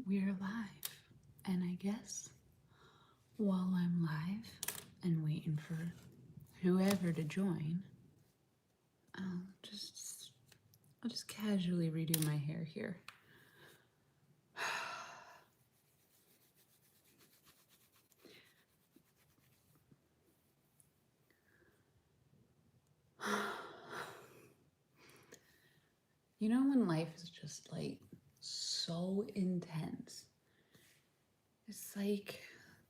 We're live, and I guess while I'm live and waiting for whoever to join, I'll just casually redo my hair here. You know when life is just like so intense? It's like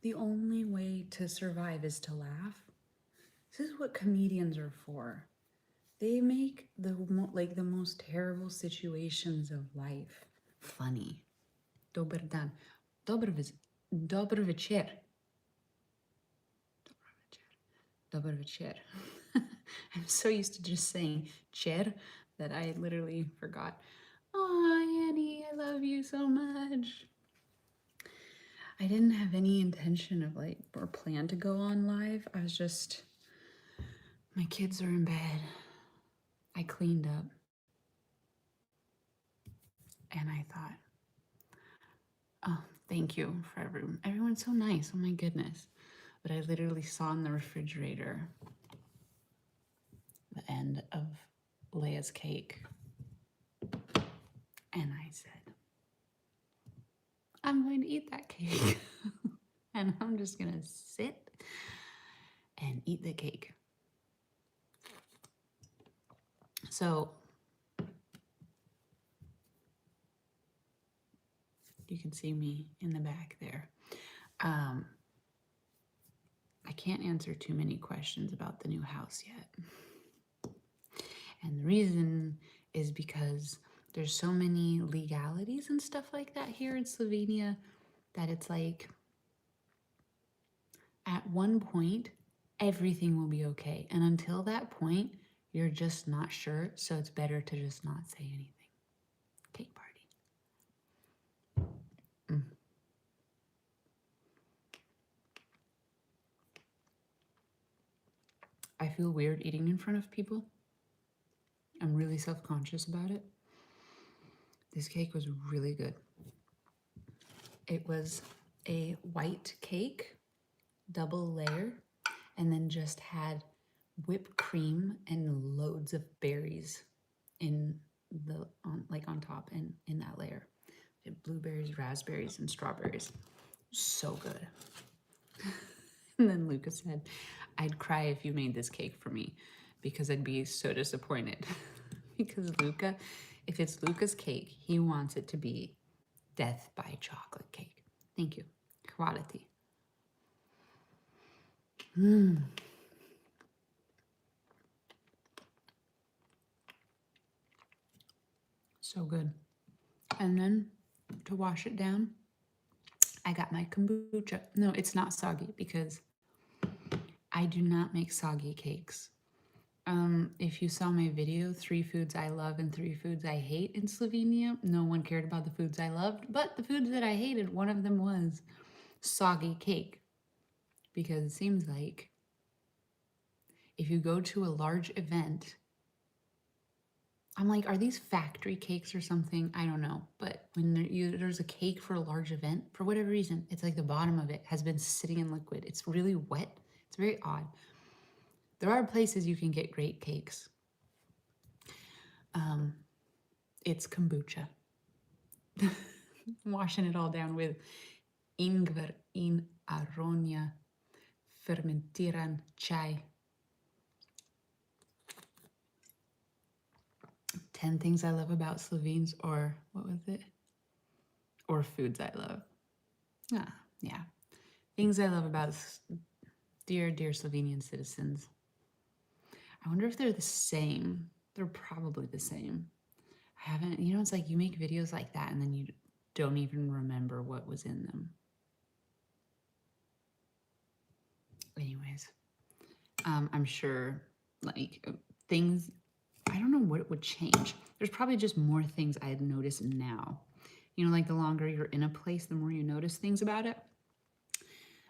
the only way to survive is to laugh. This is what comedians are for. They make the most terrible situations of life funny. Dobar dan. Dobar večer. Dobar večer. I'm so used to just saying cher that I literally forgot. Oh, Annie, I love you so much. I didn't have any intention of or plan to go on live. I was just, my kids are in bed. I cleaned up. And I thought, oh, thank you for everyone. Everyone's so nice. Oh my goodness. But I literally saw in the refrigerator the end of Leia's cake. And I said, I'm going to eat that cake. And I'm just going to sit and eat the cake. So you can see me in the back there. I can't answer too many questions about the new house yet. And the reason is because there's so many legalities and stuff like that here in Slovenia that it's like at one point, everything will be okay. And until that point, you're just not sure. So it's better to just not say anything. Cake party. I feel weird eating in front of people. I'm really self-conscious about it. This cake was really good. It was a white cake, double layer, and then just had whipped cream and loads of berries in the on top and in that layer. It had blueberries, raspberries, and strawberries. So good. And then Luka said, I'd cry if you made this cake for me because I'd be so disappointed. Because Luka, if it's Luka's cake, he wants it to be death by chocolate cake. Thank you. Quality. So good. And then to wash it down, I got my kombucha. No, it's not soggy because I do not make soggy cakes. If you saw my video, 3 foods I love and 3 foods I hate in Slovenia, no one cared about the foods I loved, but the foods that I hated, one of them was soggy cake. Because it seems like if you go to a large event, I'm like, are these factory cakes or something? I don't know. But when there's a cake for a large event, for whatever reason, it's like the bottom of it has been sitting in liquid. It's really wet. It's very odd. There are places you can get great cakes. It's kombucha. Washing it all down with ingwer in aronia, fermentiran chai. 10 things I love about Slovenes, or what was it? Or foods I love. Yeah. Things I love about dear Slovenian citizens. I wonder if they're the same. They're probably the same. I haven't, it's like you make videos like that and then you don't even remember what was in them. Anyways, I'm sure things, I don't know what it would change. There's probably just more things I'd notice now. Like the longer you're in a place, the more you notice things about it.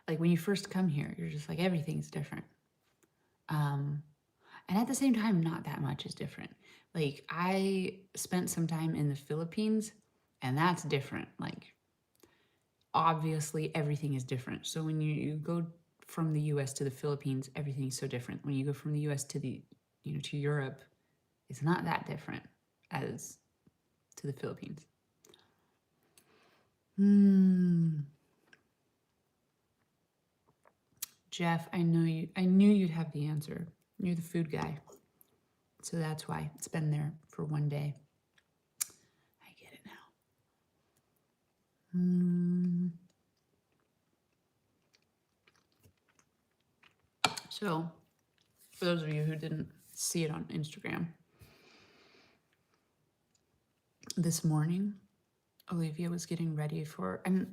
Like when you first come here, you're just like, everything's different. And at the same time, not that much is different. Like I spent some time in the Philippines and that's different. Like obviously everything is different. So when you go from the US to the Philippines, everything is so different. When you go from the US to to Europe, it's not that different as to the Philippines. Jeff, I knew you'd have the answer. You're the food guy. So that's why it's been there for one day. I get it now. So, for those of you who didn't see it on Instagram, this morning, Olivia was getting ready for, and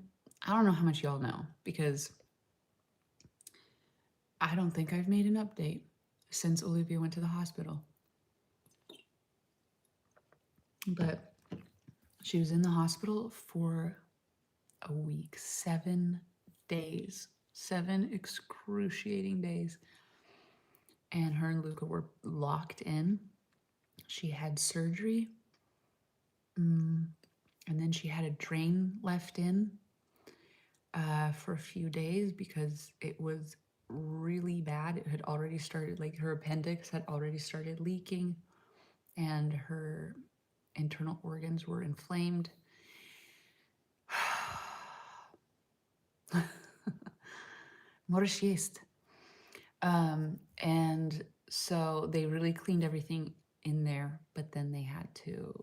I don't know how much y'all know because I don't think I've made an update since Olivia went to the hospital. But she was in the hospital for a week, 7 days, 7 excruciating days. And her and Luka were locked in. She had surgery. And then she had a drain left in for a few days because it was really bad. It had already started, like her appendix had already started leaking and her internal organs were inflamed. Morshist. And so they really cleaned everything in there, but then they had to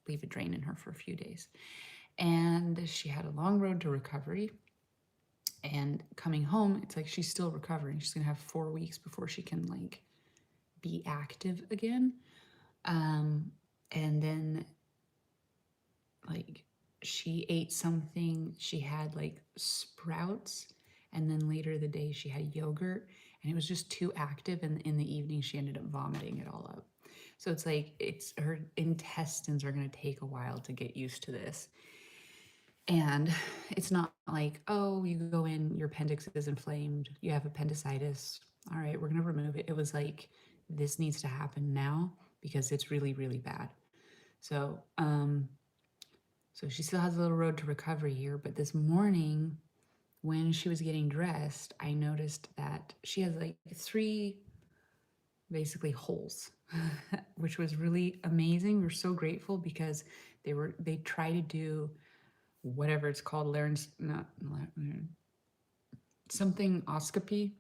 leave a drain in her for a few days. And she had a long road to recovery. And coming home, it's like she's still recovering. She's gonna have 4 weeks before she can like be active again. And then like she ate something, she had like sprouts, and then later the day she had yogurt, and it was just too active, and in the evening she ended up vomiting it all up. So it's like her intestines are going to take a while to get used to this. And it's not like, oh, you go in, your appendix is inflamed, you have appendicitis, all right, we're going to remove it. It was like, this needs to happen now because it's really, really bad. So so she still has a little road to recovery here, but this morning when she was getting dressed, I noticed that she has like 3 basically holes, which was really amazing. We're so grateful because they try to do whatever it's called, something oscopy,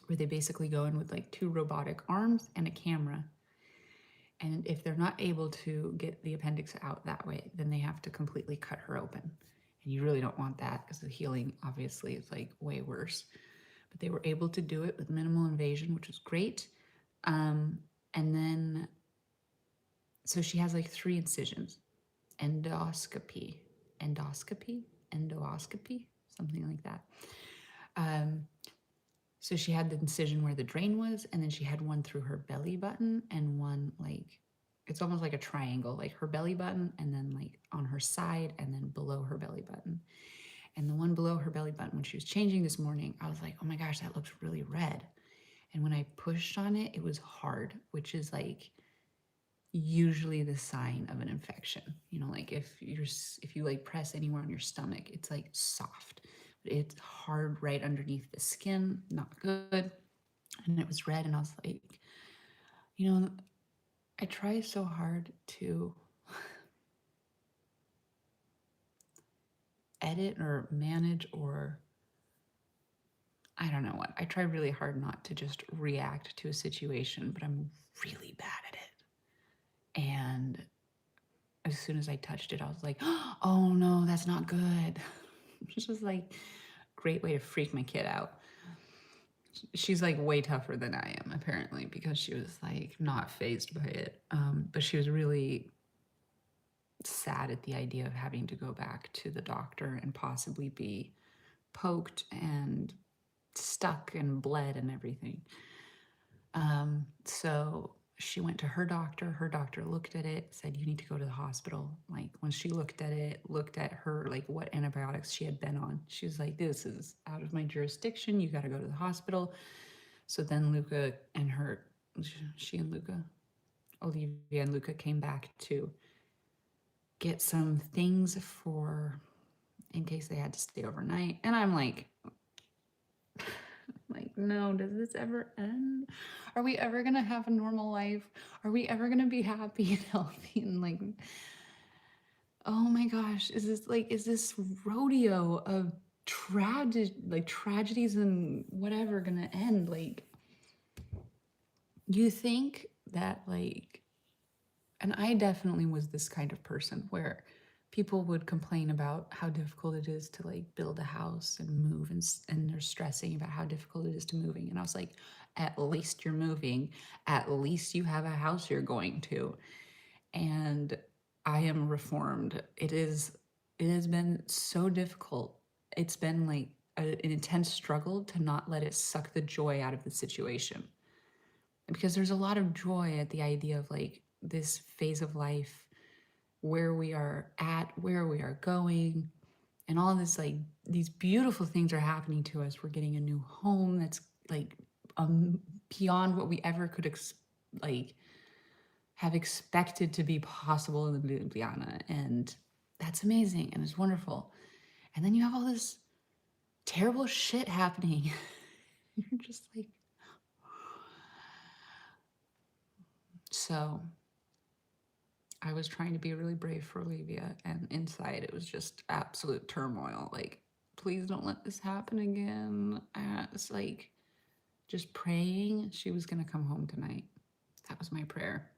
where they basically go in with like 2 robotic arms and a camera. And if they're not able to get the appendix out that way, then they have to completely cut her open. And you really don't want that because the healing obviously is like way worse. But they were able to do it with minimal invasion, which was great. And then, so she has like 3 incisions. Endoscopy, something like that. So she had the incision where the drain was, and then she had one through her belly button and one like, it's almost like a triangle, like her belly button and then like on her side and then below her belly button. And the one below her belly button, when she was changing this morning, I was like, oh my gosh, that looks really red. And when I pushed on it, it was hard, which is like usually the sign of an infection. You know, like if you like press anywhere on your stomach, it's like soft. It's hard right underneath the skin, not good. And it was red, and I was like, you know, I try so hard to edit or manage, or I don't know what. I try really hard not to just react to a situation, but I'm really bad at it. And as soon as I touched it, I was like, oh no, that's not good. It's just like great way to freak my kid out. She's like way tougher than I am, apparently, because she was like not fazed by it. But she was really sad at the idea of having to go back to the doctor and possibly be poked and stuck and bled and everything. So she went to her doctor. Her doctor looked at it, said, you need to go to the hospital. Like when she looked at it, looked at her, like what antibiotics she had been on. She was like, this is out of my jurisdiction. You got to go to the hospital. So then Luka and Olivia and Luka came back to get some things for in case they had to stay overnight. And I'm like, no, does this ever end? Are we ever gonna have a normal life? Are we ever gonna be happy and healthy and like, oh my gosh, is this rodeo of tragedies and whatever gonna end? Like, you think that like, and I definitely was this kind of person where people would complain about how difficult it is to like build a house and move, and they're stressing about how difficult it is to moving. And I was like, at least you're moving, at least you have a house you're going to. And I am reformed. It has been so difficult. It's been like an intense struggle to not let it suck the joy out of the situation. Because there's a lot of joy at the idea of like this phase of life, where we are at, where we are going, and all this like these beautiful things are happening to us. We're getting a new home that's like beyond what we ever could have expected to be possible in Ljubljana, and that's amazing and it's wonderful. And then you have all this terrible shit happening. You're just like, so I was trying to be really brave for Olivia, and inside it was just absolute turmoil. Like, please don't let this happen again. It's like just praying she was gonna come home tonight. That was my prayer.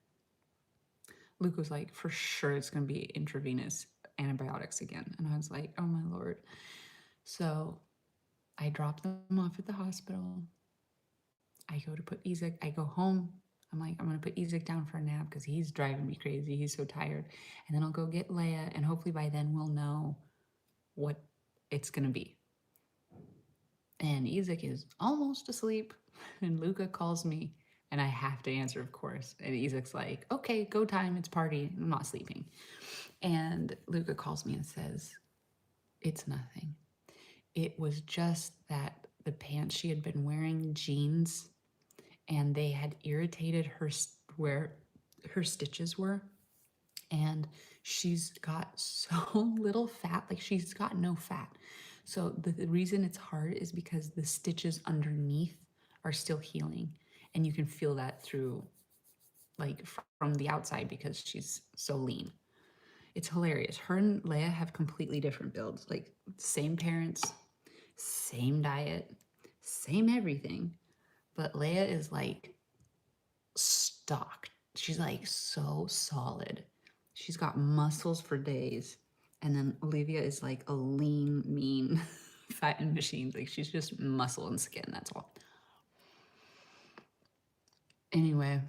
Luke was like, for sure it's gonna be intravenous antibiotics again. And I was like, oh my Lord. So I dropped them off at the hospital. I go to put Isaac, I go home. I'm like, I'm gonna put Isaac down for a nap because he's driving me crazy. He's so tired. And then I'll go get Leia, and hopefully by then we'll know what it's gonna be. And Isaac is almost asleep, and Luka calls me, and I have to answer, of course. And Isaac's like, okay, go time, it's party. I'm not sleeping. And Luka calls me and says, it's nothing. It was just that the pants she had been wearing, jeans, and they had irritated her where her stitches were. And she's got so little fat, like she's got no fat. So the reason it's hard is because the stitches underneath are still healing. And you can feel that through, like from the outside, because she's so lean. It's hilarious. Her and Leia have completely different builds, like same parents, same diet, same everything. But Leia is like stocked. She's like so solid. She's got muscles for days. And then Olivia is like a lean, mean, fattened machine. Like she's just muscle and skin, that's all. Anyway,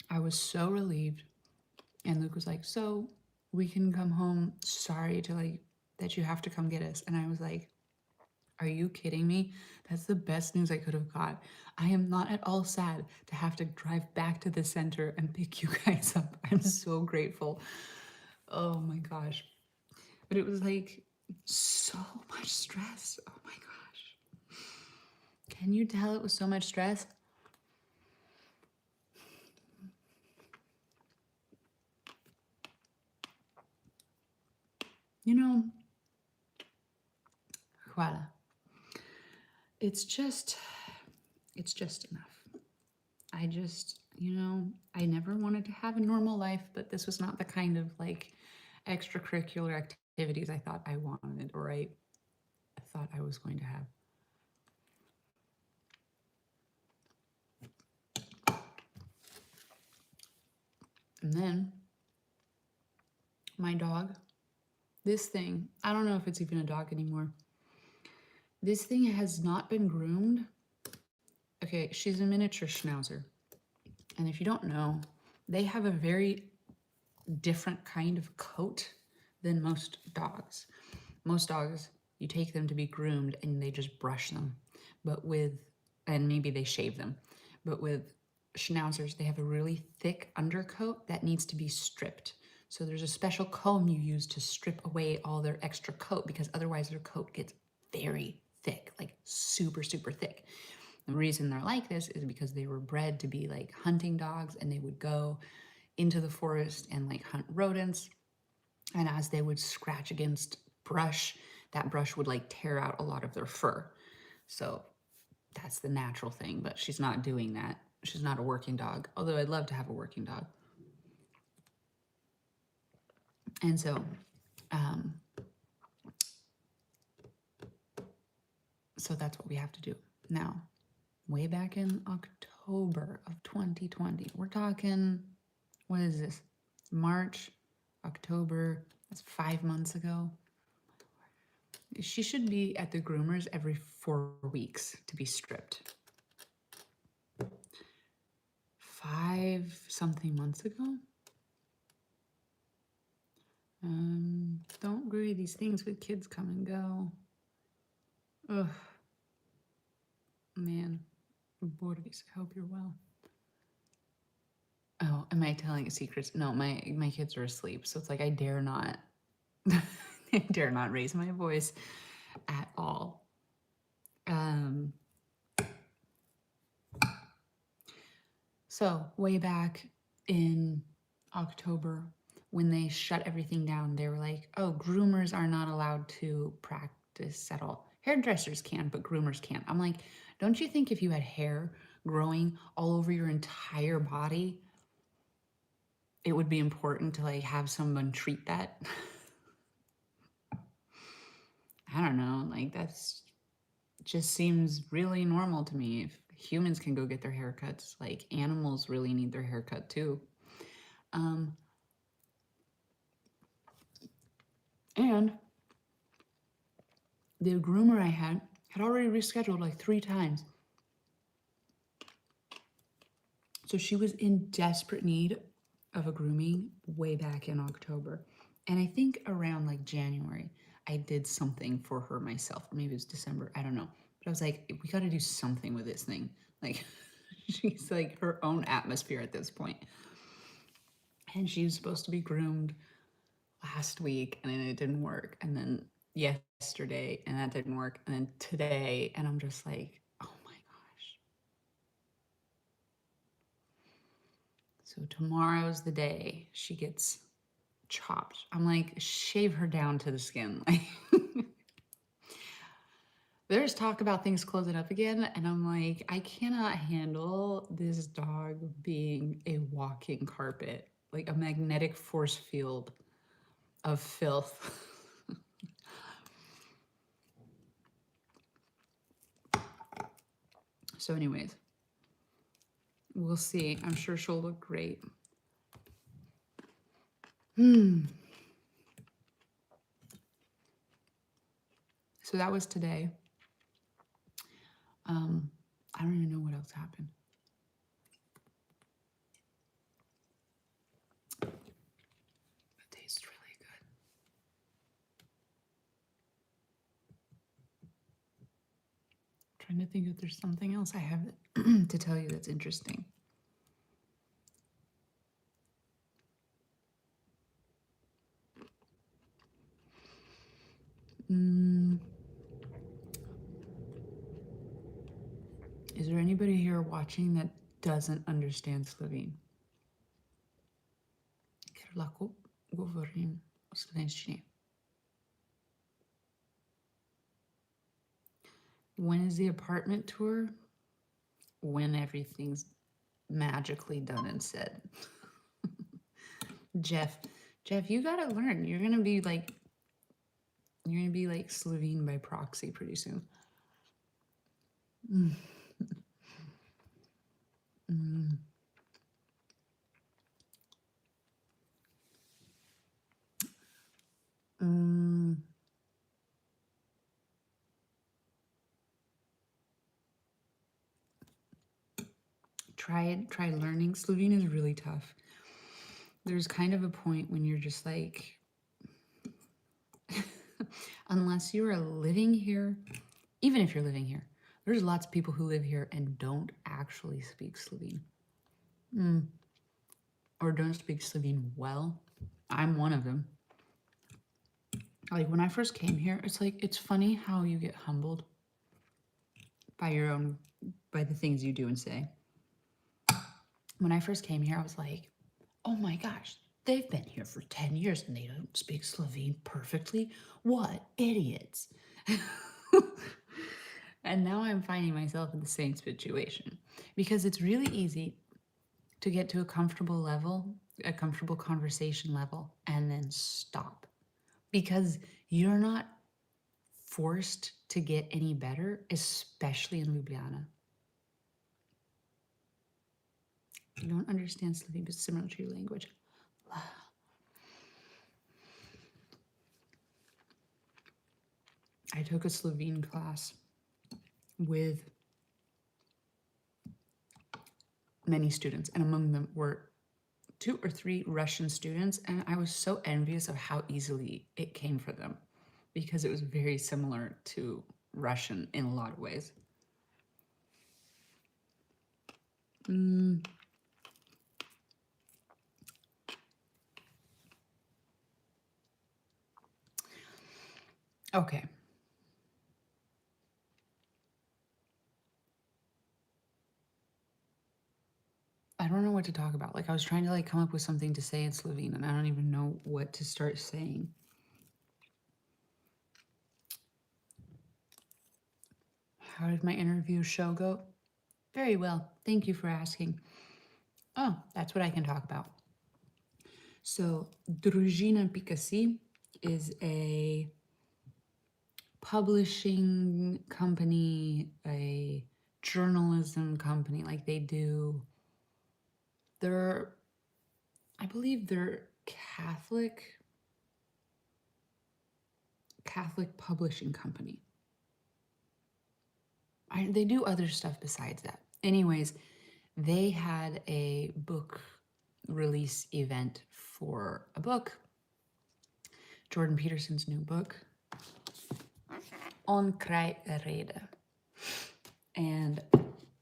I was so relieved. And Luke was like, so we can come home. Sorry to like that you have to come get us. And I was like, are you kidding me? That's the best news I could have got. I am not at all sad to have to drive back to the center and pick you guys up. I'm so grateful. Oh my gosh. But it was like so much stress. Oh my gosh. Can you tell it was so much stress? You know, voila. It's just enough. I just, I never wanted to have a normal life, but this was not the kind of like extracurricular activities I thought I wanted, or I thought I was going to have. And then my dog, this thing, I don't know if it's even a dog anymore. This thing has not been groomed. Okay, she's a miniature schnauzer. And if you don't know, they have a very different kind of coat than most dogs. Most dogs, you take them to be groomed and they just brush them. And maybe they shave them. But with schnauzers, they have a really thick undercoat that needs to be stripped. So there's a special comb you use to strip away all their extra coat, because otherwise their coat gets very thick, like super, super thick. The reason they're like this is because they were bred to be like hunting dogs, and they would go into the forest and like hunt rodents. And as they would scratch against brush, that brush would like tear out a lot of their fur. So that's the natural thing, but she's not doing that. She's not a working dog, although I'd love to have a working dog. And so, so that's what we have to do. Now, way back in October of 2020, we're talking, what is this? March, October, that's 5 months ago. She should be at the groomers every 4 weeks to be stripped. 5 something months ago. Don't agree these things with kids come and go. Ugh. Man, Boris, I hope you're well. Oh, am I telling secrets? No, my kids are asleep, so it's like I dare not, I dare not raise my voice at all. So way back in October, when they shut everything down, they were like, oh, groomers are not allowed to practice at all. Hairdressers can, but groomers can't. I'm like, don't you think if you had hair growing all over your entire body, it would be important to like have someone treat that? I don't know, like that's just seems really normal to me. If humans can go get their haircuts, like animals really need their haircut too. And the groomer I had already rescheduled like 3 times. So she was in desperate need of a grooming way back in October. And I think around like January, I did something for her myself. Or maybe it was December, I don't know. But I was like, we got to do something with this thing. Like, she's like her own atmosphere at this point. And she was supposed to be groomed last week, and then it didn't work. And then yesterday, and that didn't work. And then today, and I'm just like, oh my gosh. So tomorrow's the day she gets chopped. I'm like, shave her down to the skin. Like, there's talk about things closing up again, and I'm like, I cannot handle this dog being a walking carpet, like a magnetic force field of filth. So anyways, we'll see. I'm sure she'll look great. So that was today. I don't even know what else happened. It tastes really good. I'm trying to think if there's something else I have to tell you that's interesting. Is there anybody here watching that doesn't understand Slovene? Ker lahko govorim o slovenščini. When is the apartment tour? When everything's magically done and said. Jeff, you gotta learn. You're gonna be like Slovene by proxy pretty soon. Try learning. Slovene is really tough. There's kind of a point when you're just like, unless you are living here, even if you're living here, there's lots of people who live here and don't actually speak Slovene. Or don't speak Slovene well. I'm one of them. Like when I first came here, it's like, it's funny how you get humbled by the things you do and say. When I first came here, I was like, oh my gosh, They've been here for 10 years and they don't speak Slovene perfectly. What idiots. And now I'm finding myself in the same situation because it's really easy to get to a comfortable level, a comfortable conversation level, and then stop because you're not forced to get any better, especially in Ljubljana. You don't understand Slovene, but similar to your language. I took a Slovene class with many students, and among them were 2 or 3 Russian students, and I was so envious of how easily it came for them because it was very similar to Russian in a lot of ways. Okay. I don't know what to talk about. Like I was trying to like come up with something to say in Slovene and I don't even know what to start saying. How did my interview show go? Very well. Thank you for asking. Oh, that's what I can talk about. So, Družina.si is a publishing company, a journalism company. Like I believe they're Catholic publishing company. They do other stuff besides that. Anyways, they had a book release event for a book, Jordan Peterson's new book, On kraj reda. And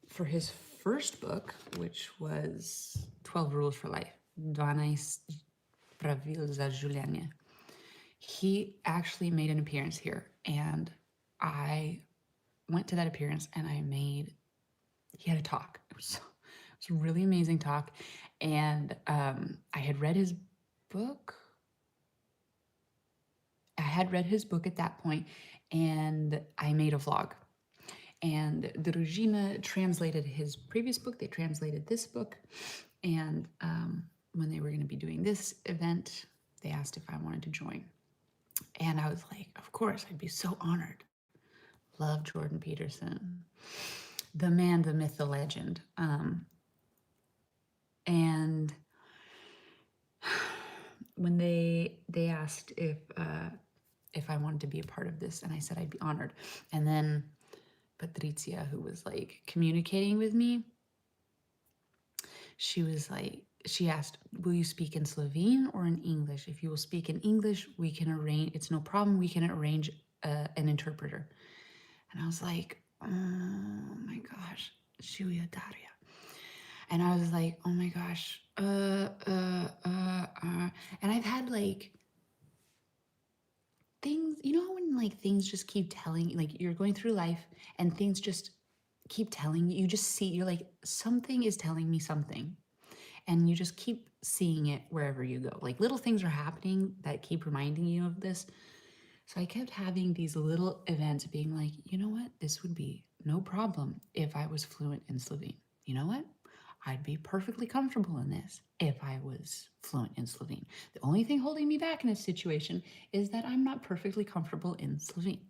for his first book, which was 12 Rules for Life, 12 pravil za življenje, he actually made an appearance here. And I went to that appearance and he had a talk. It was a really amazing talk. And I had read his book. I had read his book at that point and I made a vlog. And Družina translated his previous book. They translated this book. And when they were going to be doing this event, they asked if I wanted to join. And I was like, of course, I'd be so honored. Love Jordan Peterson, the man, the myth, the legend. And when they asked if I wanted to be a part of this, and I said I'd be honored. And then Patricia, who was like communicating with me, she was like, she asked, will you speak in Slovene or in English? If you will speak in English, we can arrange, it's no problem, we can arrange an interpreter. And I was like, oh my gosh, Julia Daria. And I was like, oh my gosh, and I've had like things, you know, when like things just keep telling, like you're going through life and things just keep telling you, you just see, you're like, something is telling me something. And you just keep seeing it wherever you go. Like little things are happening that keep reminding you of this. So I kept having these little events being like, you know what? This would be no problem if I was fluent in Slovene. You know what? I'd be perfectly comfortable in this if I was fluent in Slovene. The only thing holding me back in this situation is that I'm not perfectly comfortable in Slovene.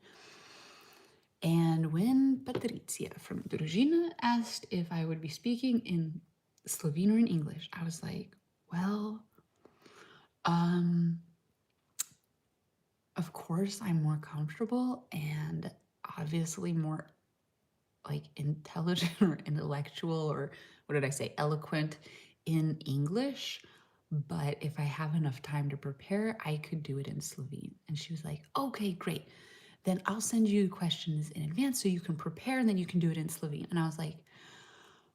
And when Patricia from Družina asked if I would be speaking in Slovene or in English, I was like, well, of course I'm more comfortable and obviously more like intelligent or intellectual or what did I say, eloquent in English. But if I have enough time to prepare, I could do it in Slovene. And she was like, okay, great. Then I'll send you questions in advance so you can prepare and then you can do it in Slovene. And I was like,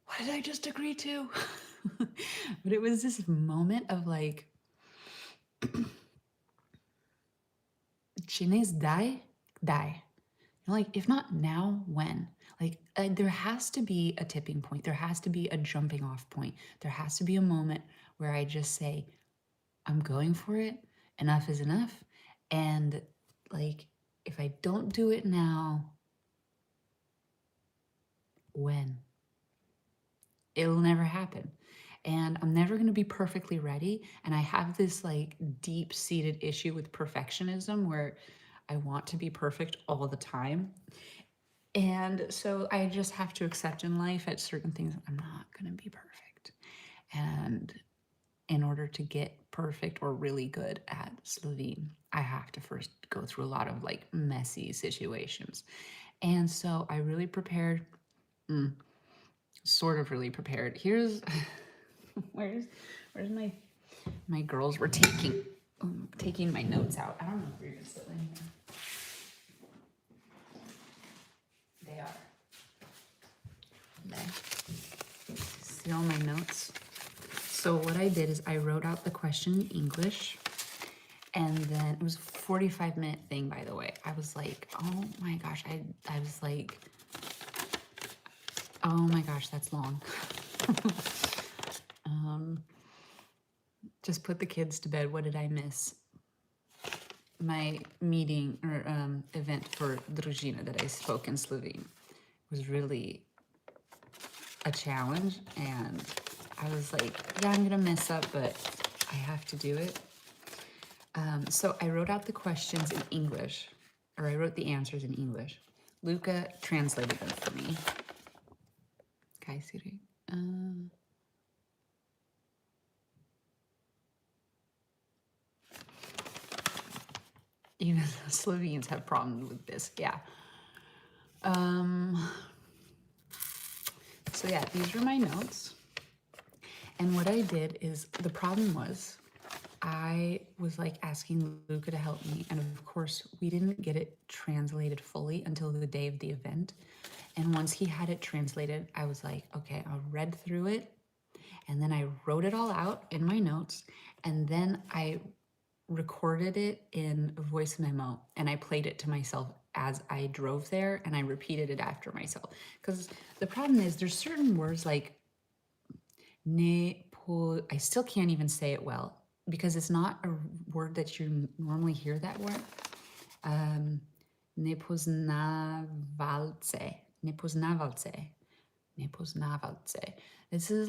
what did I just agree to? But it was this moment of like, Chinese die. Like, if not now, when? Like, there has to be a tipping point. There has to be a jumping off point. There has to be a moment where I just say, I'm going for it. Enough is enough. And like, if I don't do it now, when? It'll never happen. And I'm never going to be perfectly ready. And I have this like deep-seated issue with perfectionism where I want to be perfect all the time. And so I just have to accept in life at certain things, I'm not going to be perfect. And in order to get perfect or really good at Slovene, I have to first go through a lot of like messy situations. And so I really prepared, sort of really prepared. Here's, where's my girls were taking my notes out. I don't know if you're gonna sit in here. They are. There. See all my notes? So what I did is I wrote out the question in English, and then it was a 45-minute thing, by the way. I was like, oh my gosh, I was like, oh my gosh, that's long. Just put the kids to bed. What did I miss? My meeting or event for Družina that I spoke in Slovene was really a challenge, and I was like, yeah, I'm gonna mess up, but I have to do it. So I wrote out the questions in English, or I wrote the answers in English. Luka translated them for me. Okay, Siri. Even Slovenes have problems with this, yeah. So yeah, these were my notes. And what I did is, the problem was, I was like asking Luka to help me. And of course, we didn't get it translated fully until the day of the event. And once he had it translated, I was like, okay, I read through it. And then I wrote it all out in my notes. And then I recorded it in a voice memo, and I played it to myself as I drove there, and I repeated it after myself. Because the problem is, there's certain words like I still can't even say it well, because it's not a word that you normally hear that word. Nepoznavalce. This is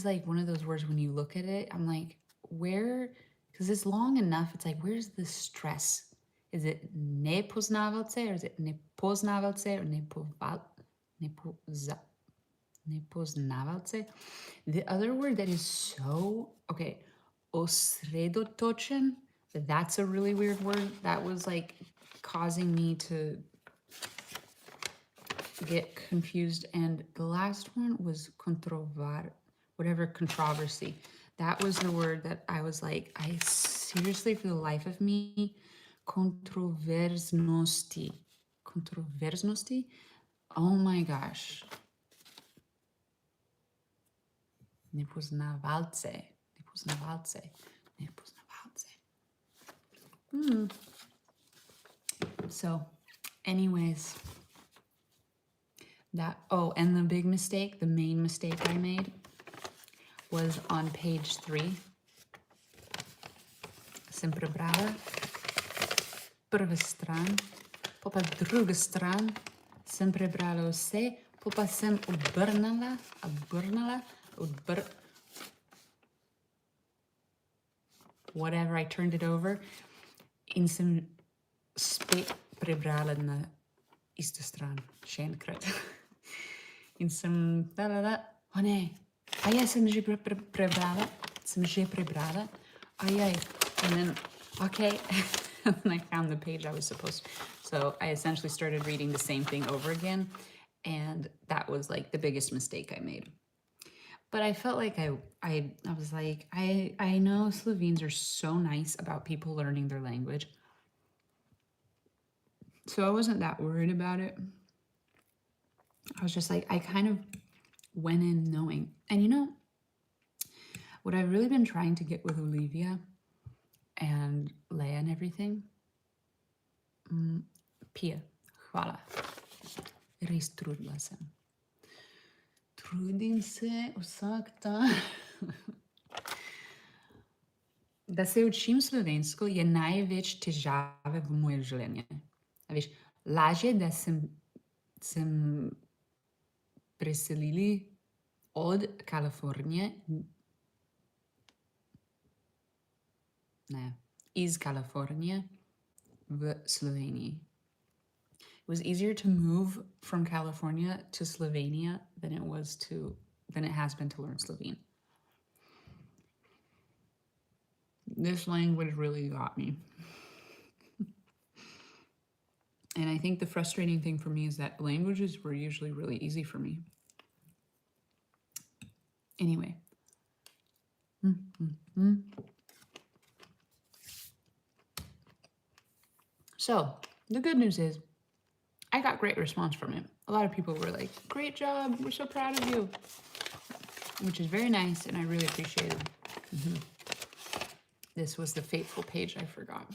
like one of those words when you look at it, I'm like, where? Because it's long enough. It's like, where's the stress? Is it nepoznavalce, or is it nepoznavalce, or nepoznavalce? The other word that is so, okay, osredotočen, that's a really weird word. That was like causing me to get confused. And the last one was controversy. That was the word that I was like, I seriously, for the life of me, controversnosti. Oh my gosh. Nepoznavalce. So, anyways, and the big mistake, the main mistake I made was on page 3. Sem prebrala prva stran, pa druga stran, sem prebrala vse, pa sem obrnala, whatever, I turned it over, in sem spet prebrala na isto stran, še enkrat. In sem, oh ne, sem že prebrala, and then, okay, and I found the page I was supposed to. So I essentially started reading the same thing over again, and that was like the biggest mistake I made. But I felt like I was like, I know Slovenes are so nice about people learning their language. So I wasn't that worried about it. I was just like, I kind of went in knowing. And you know, what I've really been trying to get with Olivia and Leia and everything, Pia, hvala. Res trudila sem. Trudim se vsak dan. da se učim slovensko, je največ težave v moje življenje. A veš, lažje, da sem preselili od Kalifornije, iz Kalifornije v Sloveniji. It was easier to move from California to Slovenia than it has been to learn Slovene. This language really got me. And I think the frustrating thing for me is that languages were usually really easy for me. Anyway. So, the good news is, I got great response from it. A lot of people were like, great job, we're so proud of you. Which is very nice, and I really appreciate it. This was the fateful page I forgot.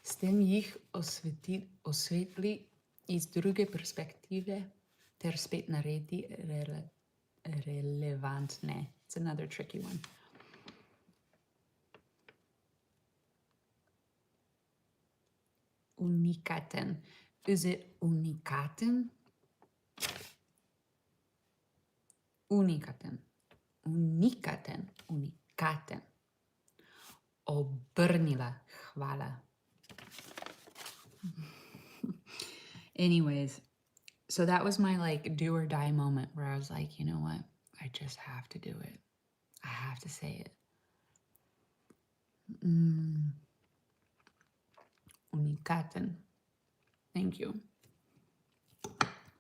S tem jih osvetli iz druge perspektive ter spet naredi relevantne. It's another tricky one. Unikaten. Is it unikaten? Unikaten. Unikaten. Unikaten. Obrnila. Hvala. Anyways, so that was my like do or die moment where I was like, you know what? I just have to do it. I have to say it. Unikaten. Thank you.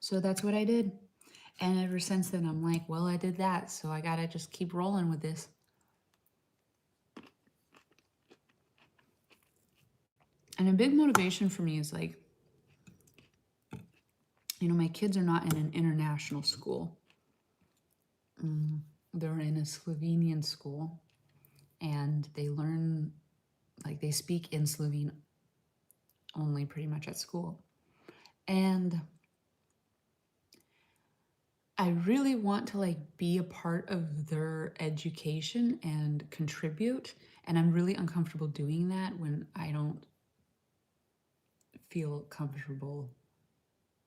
So that's what I did. And ever since then, I'm like, well, I did that, so I gotta just keep rolling with this. And a big motivation for me is like, you know, my kids are not in an international school. They're in a Slovenian school, and they learn, like they speak in Slovene only pretty much at school. And I really want to like be a part of their education and contribute. And I'm really uncomfortable doing that when I don't feel comfortable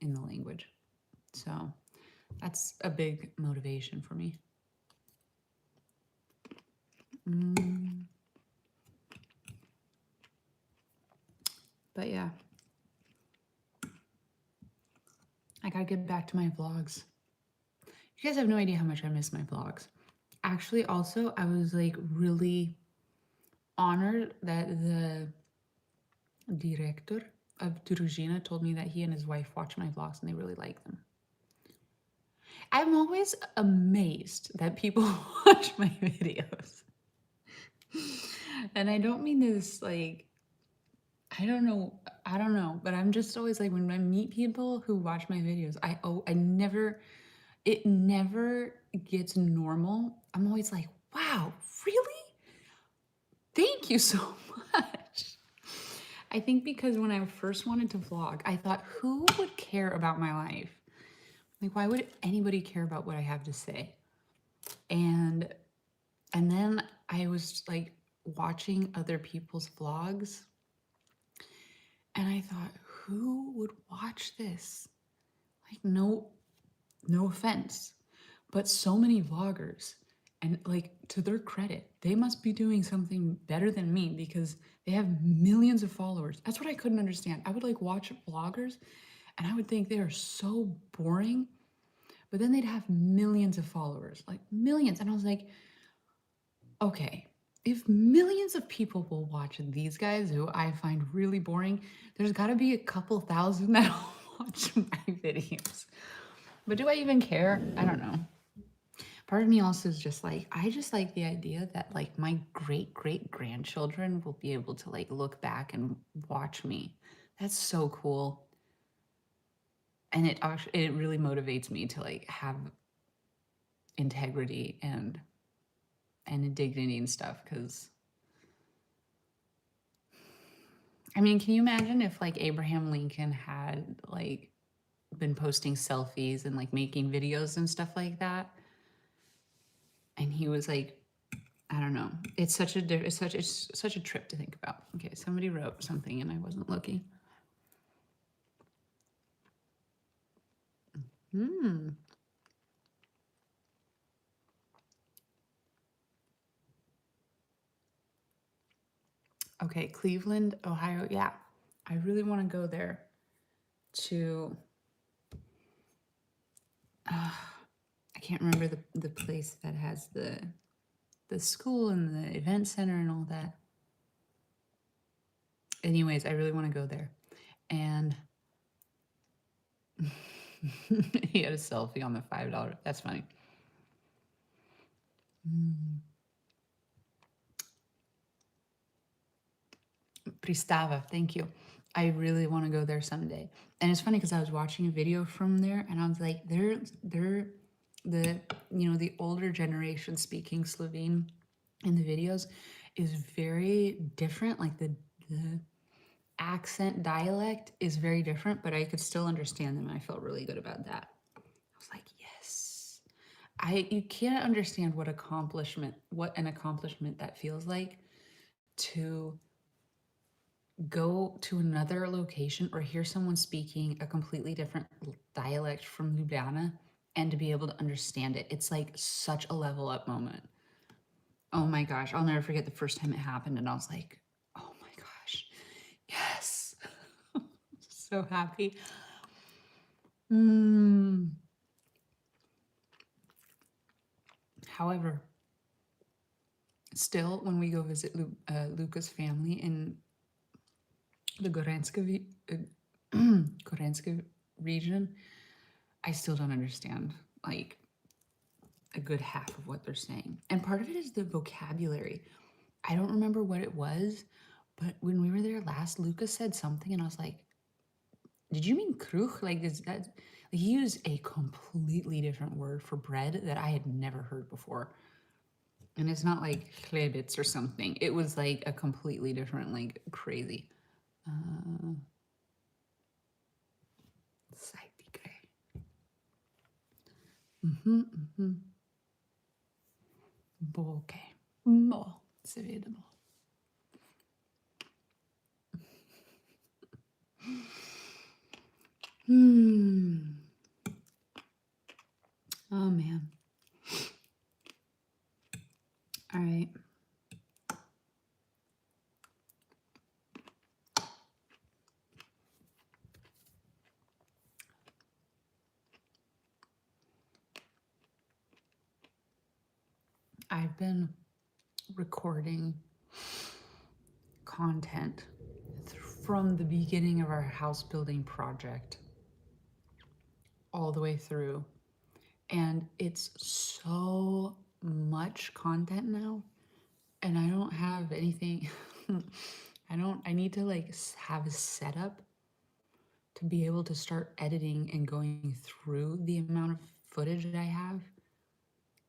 in the language. So that's a big motivation for me. But yeah, I gotta get back to my vlogs. You guys have no idea how much I miss my vlogs. Actually, also, I was like really honored that the director of Družina told me that he and his wife watch my vlogs and they really like them. I'm always amazed that people watch my videos. And I don't mean this like, I don't know, but I'm just always like, when I meet people who watch my videos, it never gets normal. I'm always like, wow, really? Thank you so much. I think because when I first wanted to vlog, I thought, who would care about my life? Like, why would anybody care about what I have to say? And then I was like watching other people's vlogs, and I thought, who would watch this? Like, no offense, but so many vloggers, and like, to their credit, they must be doing something better than me because they have millions of followers. That's what I couldn't understand. I would like watch vloggers and I would think they are so boring, but then they'd have millions of followers, like millions. And I was like, okay, if millions of people will watch these guys who I find really boring, there's got to be a couple thousand that'll watch my videos. But do I even care? I don't know. Part of me also is just like, I just like the idea that like my great-great-grandchildren will be able to like look back and watch me. That's so cool. And it really motivates me to like have integrity and dignity and stuff, because I mean, can you imagine if like Abraham Lincoln had like been posting selfies and like making videos and stuff like that? And he was like, I don't know. It's such a trip to think about. Okay, somebody wrote something and I wasn't looking. Okay, Cleveland, Ohio. Yeah, I really want to go there to, I can't remember the place that has the school and the event center and all that. Anyways, I really want to go there. And he had a selfie on the $5. That's funny. Pristava, thank you. I really want to go there someday. And it's funny because I was watching a video from there and I was like, they're the, you know, the older generation speaking Slovene in the videos is very different. Like the accent dialect is very different, but I could still understand them. I felt really good about that. I was like, yes. You can't understand what an accomplishment that feels like to go to another location or hear someone speaking a completely different dialect from Ljubljana and to be able to understand it. It's like such a level up moment. Oh my gosh, I'll never forget the first time it happened and I was like, oh my gosh, yes. So happy. However, still when we go visit Luka's family in the Gorenska region, I still don't understand like a good half of what they're saying. And part of it is the vocabulary. I don't remember what it was, but when we were there last, Luka said something and I was like, did you mean kruch? Like, is that, he used a completely different word for bread that I had never heard before. And it's not like chlebits or something. It was like a completely different, like crazy. Boke. Mo, seveda. Oh man. All right. I've been recording content from the beginning of our house building project all the way through. And it's so much content now. And I don't have anything. I need to like have a setup to be able to start editing and going through the amount of footage that I have.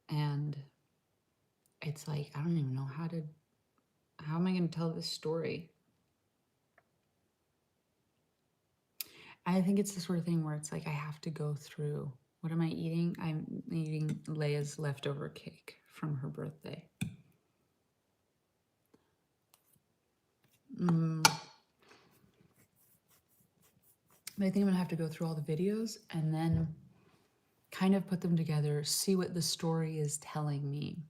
And it's like, I don't even know how am I going to tell this story? I think it's the sort of thing where it's like I have to go through. What am I eating? I'm eating Leia's leftover cake from her birthday. But I think I'm going to have to go through all the videos and then kind of put them together, see what the story is telling me.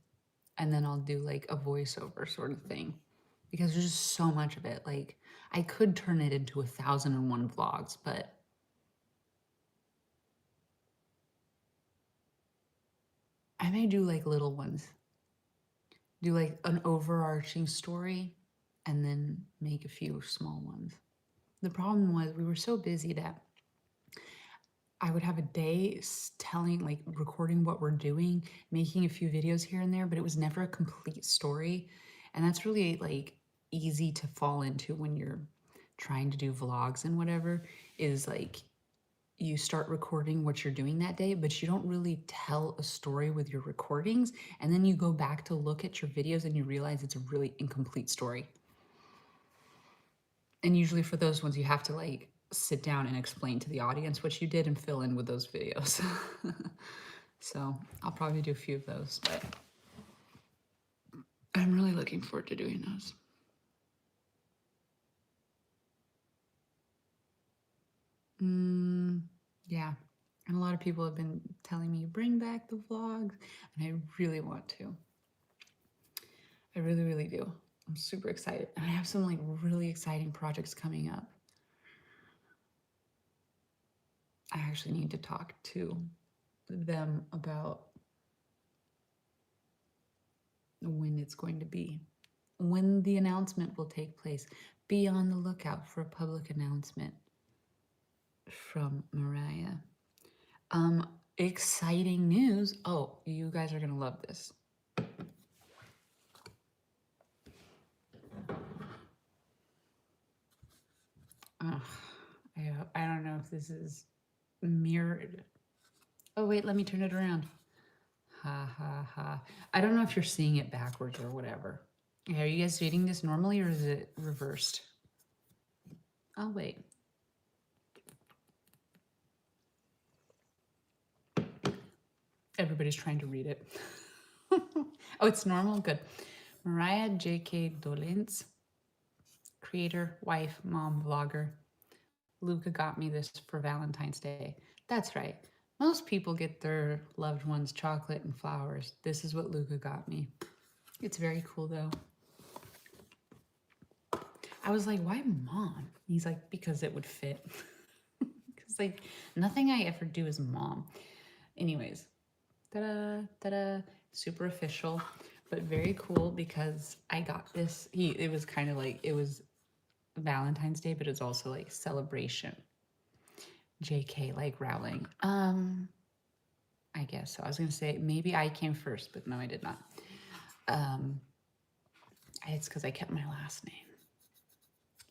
And then I'll do like a voiceover sort of thing. Because there's just so much of it. Like, I could turn it into 1,001 vlogs, but I may do like little ones. Do like an overarching story and then make a few small ones. The problem was we were so busy that I would have a day telling, like recording what we're doing, making a few videos here and there, but it was never a complete story. And that's really like easy to fall into when you're trying to do vlogs and whatever, is like you start recording what you're doing that day, but you don't really tell a story with your recordings. And then you go back to look at your videos and you realize it's a really incomplete story. And usually for those ones, you have to like sit down and explain to the audience what you did and fill in with those videos. So I'll probably do a few of those, but I'm really looking forward to doing those. Yeah. And a lot of people have been telling me, bring back the vlogs. And I really want to. I really, really do. I'm super excited. And I have some like really exciting projects coming up. I actually need to talk to them about when it's going to be, when the announcement will take place. Be on the lookout for a public announcement from Mariah. Exciting news. Oh, you guys are gonna love this. I don't know if this is mirrored. Oh wait, let me turn it around. Ha ha ha. I don't know if you're seeing it backwards or whatever. Yeah, are you guys reading this normally or is it reversed? Oh wait. Everybody's trying to read it. Oh, it's normal? Good. Mariah J.K. Dolenc, creator, wife, mom, vlogger. Luka got me this for Valentine's Day. That's right. Most people get their loved ones chocolate and flowers. This is what Luka got me. It's very cool though. I was like, why mom? He's like, because it would fit. Because like nothing I ever do is mom. Anyways, ta-da, ta-da, super official, but very cool because I got this. It was kind of like, it was Valentine's Day, but it's also like celebration. JK, like Rowling. I guess so. I was gonna say maybe I came first, but no, I did not. It's because I kept my last name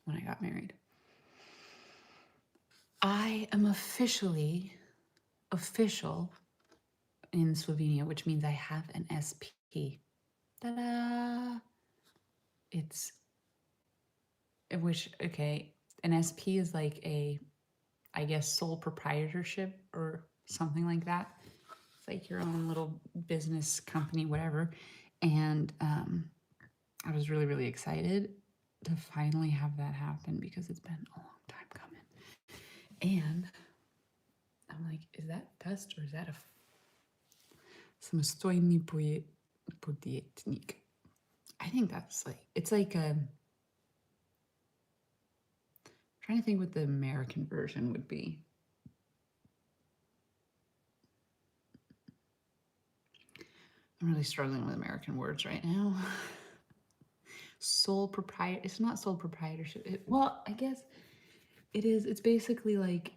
when I got married. I am official in Slovenia, which means I have an SP. Ta-da! It's, which, okay, an SP is like a, I guess, sole proprietorship or something like that. It's like your own little business company, whatever. And I was really, really excited to finally have that happen because it's been a long time coming. And I'm like, is that dust or is that a samostojni podjetnik? I think that's like, it's like a, I'm trying to think what the American version would be. I'm really struggling with American words right now. Sole proprietor, it's not sole proprietorship. Well, I guess it is. It's basically like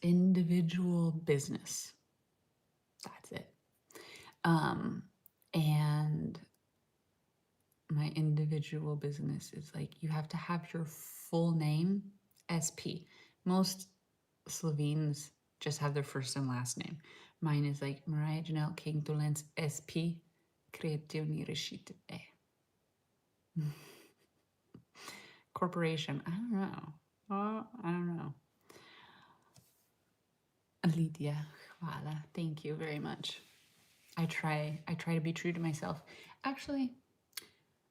individual business. That's it. And my individual business is like, you have to have your full name, SP. Most Slovenes just have their first and last name. Mine is like Mariah Janelle King Dolenc SP Kreativni Rešitve. Corporation. I don't know. I don't know. Lydia, hvala. Thank you very much. I try to be true to myself. Actually,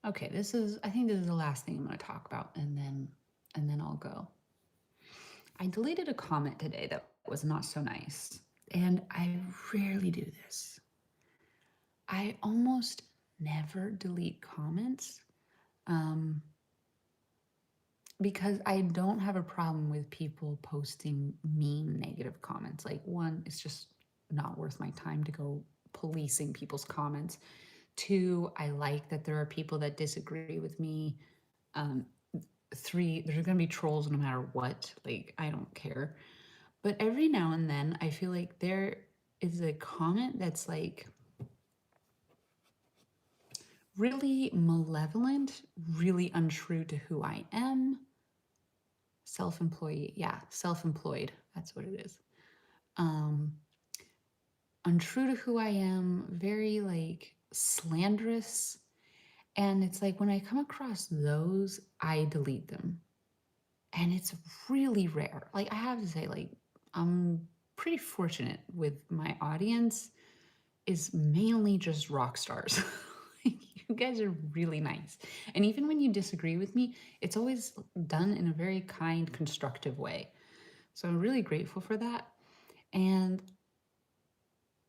okay, I think this is the last thing I'm going to talk about, and then I'll go. I deleted a comment today that was not so nice, and I rarely do this. I almost never delete comments because I don't have a problem with people posting mean negative comments. Like, one, it's just not worth my time to go policing people's comments. Two, I like that there are people that disagree with me. Three, there's gonna be trolls no matter what. Like, I don't care. But every now and then I feel like there is a comment that's like really malevolent, really untrue to who I am. Self-employed, yeah, self-employed, that's what it is. Untrue to who I am, very like slanderous. And it's like when I come across those, I delete them. And it's really rare. Like, I have to say, like, I'm pretty fortunate with my audience is mainly just rock stars. You guys are really nice. And even when you disagree with me, it's always done in a very kind, constructive way. So I'm really grateful for that. And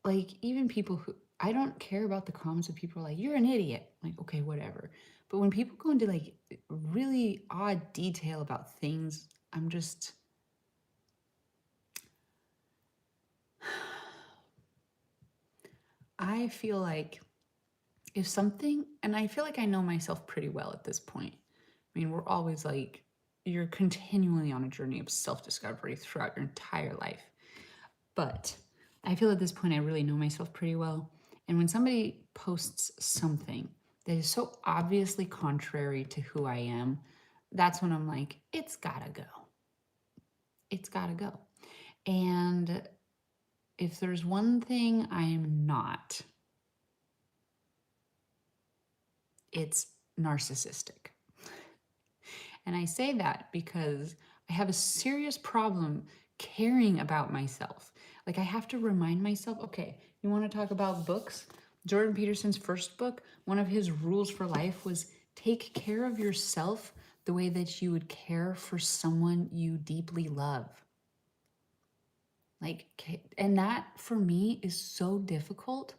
like, even people who, I don't care about the comments of people like, you're an idiot. Like, okay, whatever. But when people go into like really odd detail about things, I'm just, I feel like if something, and I feel like I know myself pretty well at this point. I mean, we're always like, you're continually on a journey of self-discovery throughout your entire life. But I feel at this point I really know myself pretty well. And when somebody posts something that is so obviously contrary to who I am, that's when I'm like, it's gotta go. It's gotta go. And if there's one thing I am not, it's narcissistic. And I say that because I have a serious problem caring about myself. Like, I have to remind myself, okay, you want to talk about books? Jordan Peterson's first book, one of his rules for life was take care of yourself the way that you would care for someone you deeply love. Like, and that for me is so difficult.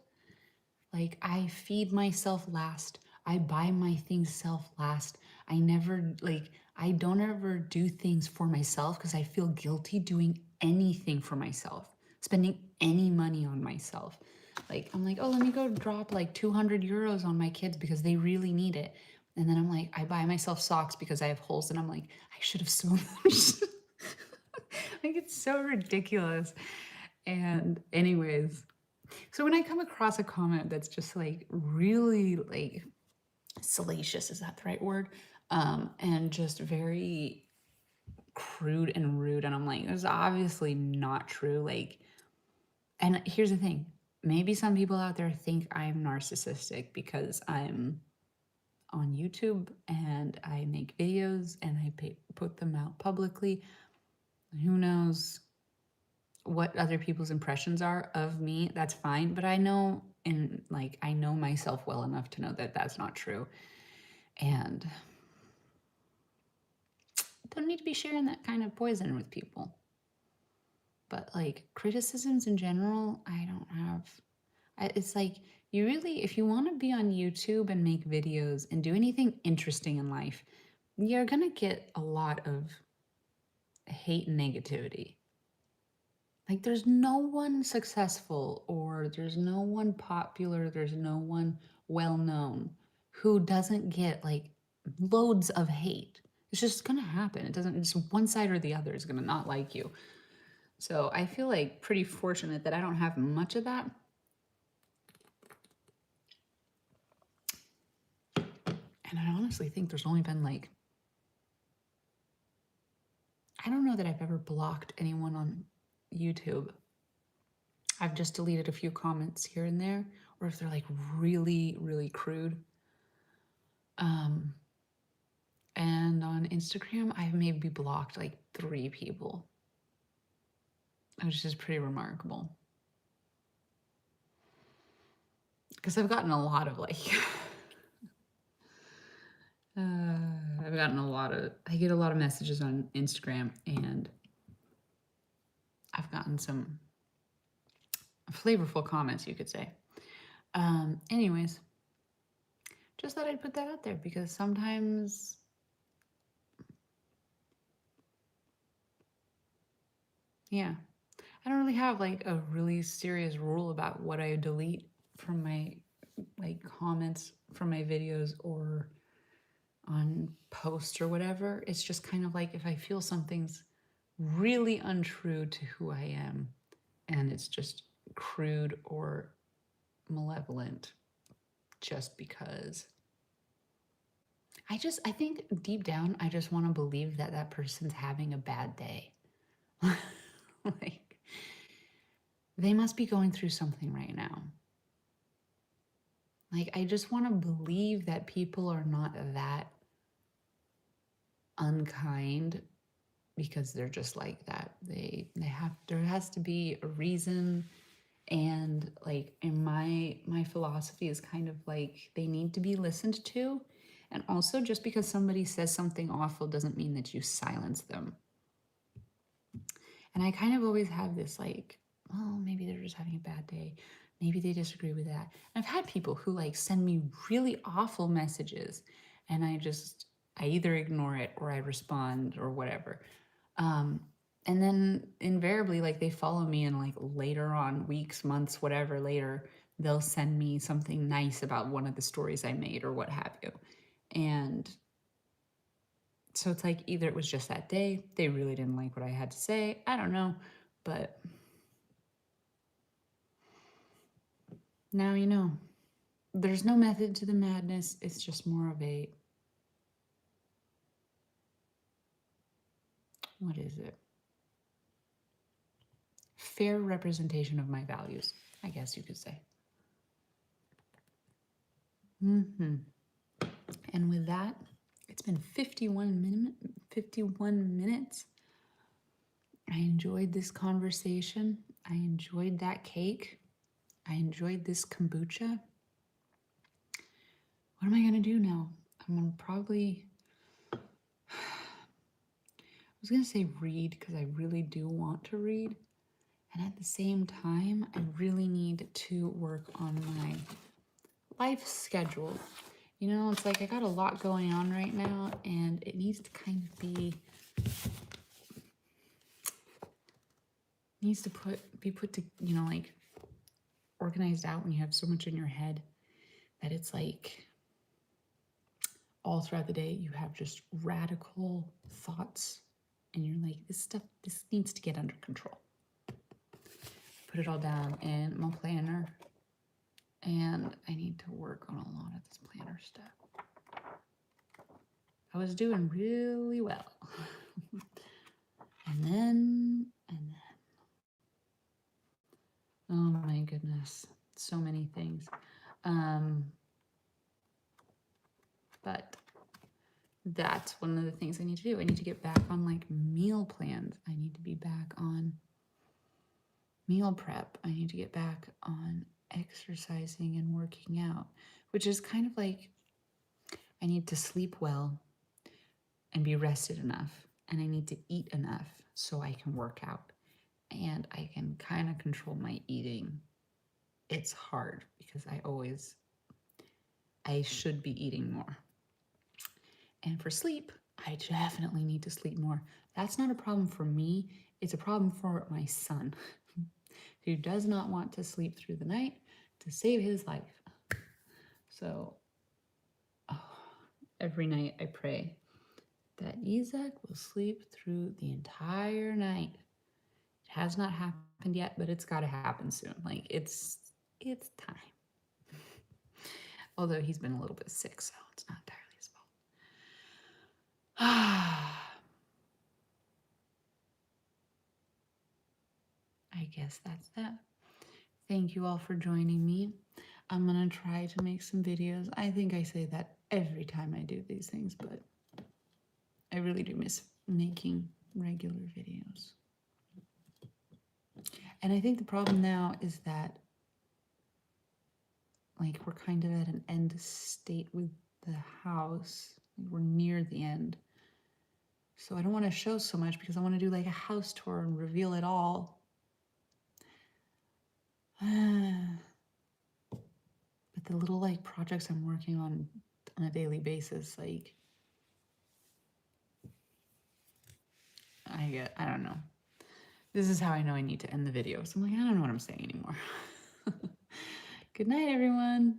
Like, I feed myself last. I buy my things self last. I never, like, I don't ever do things for myself because I feel guilty doing anything for myself, spending any money on myself. Like, I'm like, oh, let me go drop like 200 euros on my kids because they really need it. And then I'm like, I buy myself socks because I have holes, and I'm like, I should have sewn them. Like, it's so ridiculous. And anyways, so when I come across a comment that's just like really like salacious, is that the right word? And just very crude and rude, and I'm like, it's obviously not true. Like, and here's the thing, maybe some people out there think I'm narcissistic because I'm on YouTube and I make videos and I put them out publicly. Who knows what other people's impressions are of me? That's fine, but I know, and like, I know myself well enough to know that that's not true, and don't need to be sharing that kind of poison with people. But like, criticisms in general, I don't have. It's like, you really, if you want to be on YouTube and make videos and do anything interesting in life, you're gonna get a lot of hate and negativity. Like, there's no one successful, or there's no one popular, there's no one well-known who doesn't get like loads of hate. It's just gonna happen. It doesn't, it's one side or the other is gonna not like you. So I feel like pretty fortunate that I don't have much of that. And I honestly think there's only been like, I don't know that I've ever blocked anyone on YouTube. I've just deleted a few comments here and there, or if they're like really, really crude. And on Instagram, I've maybe blocked like 3 people, which is pretty remarkable. Because I've gotten a lot of like, I've gotten a lot of, I get a lot of messages on Instagram, and I've gotten some flavorful comments, you could say. Anyways, just thought I'd put that out there because sometimes yeah, I don't really have like a really serious rule about what I delete from my like comments from my videos or on posts or whatever. It's just kind of like, if I feel something's really untrue to who I am and it's just crude or malevolent, just because I think deep down, I just want to believe that that person's having a bad day. Like, they must be going through something right now. Like, I just want to believe that people are not that unkind because they're just like that. They have, there has to be a reason, And like in my philosophy is kind of like they need to be listened to. And also just because somebody says something awful doesn't mean that you silence them. And I kind of always have this like, well, maybe they're just having a bad day. Maybe they disagree with that. And I've had people who like send me really awful messages and I either ignore it or I respond or whatever. And then invariably, like they follow me and like later on, weeks, months, whatever later, they'll send me something nice about one of the stories I made or what have you. And so it's like either it was just that day, they really didn't like what I had to say. I don't know, but now you know. There's no method to the madness. It's just more of a, what is it? Fair representation of my values, I guess you could say. And with that, it's been 51 minutes. I enjoyed this conversation. I enjoyed that cake. I enjoyed this kombucha. What am I going to do now? I'm going to probably, I was going to say read because I really do want to read. And at the same time, I really need to work on my life schedule. You know, it's like I got a lot going on right now and it needs to kind of be, be put to, you know, like organized out when you have so much in your head that it's like all throughout the day you have just radical thoughts and you're like, this needs to get under control. Put it all down in my planner and I need to work on a lot of this planner stuff. I was doing really well. and then, oh my goodness, so many things. But that's one of the things I need to do. I need to get back on like meal plans. I need to be back on meal prep. I need to get back on exercising and working out, which is kind of like I need to sleep well and be rested enough. And I need to eat enough so I can work out. And I can kind of control my eating. It's hard because I should be eating more. And for sleep, I definitely need to sleep more. That's not a problem for me. It's a problem for my son, who does not want to sleep through the night to save his life. So every night I pray that Isaac will sleep through the entire night. It has not happened yet, but it's got to happen soon. Like it's time. Although he's been a little bit sick, so it's not entirely his fault. I guess that's that. Thank you all for joining me. I'm gonna try to make some videos. I think I say that every time I do these things, but I really do miss making regular videos. And I think the problem now is that like we're kind of at an end state with the house. We're near the end. So I don't want to show so much because I want to do like a house tour and reveal it all. But the little like projects I'm working on a daily basis, like I don't know. This is how I know I need to end the video. So I'm like, I don't know what I'm saying anymore. Good night, everyone.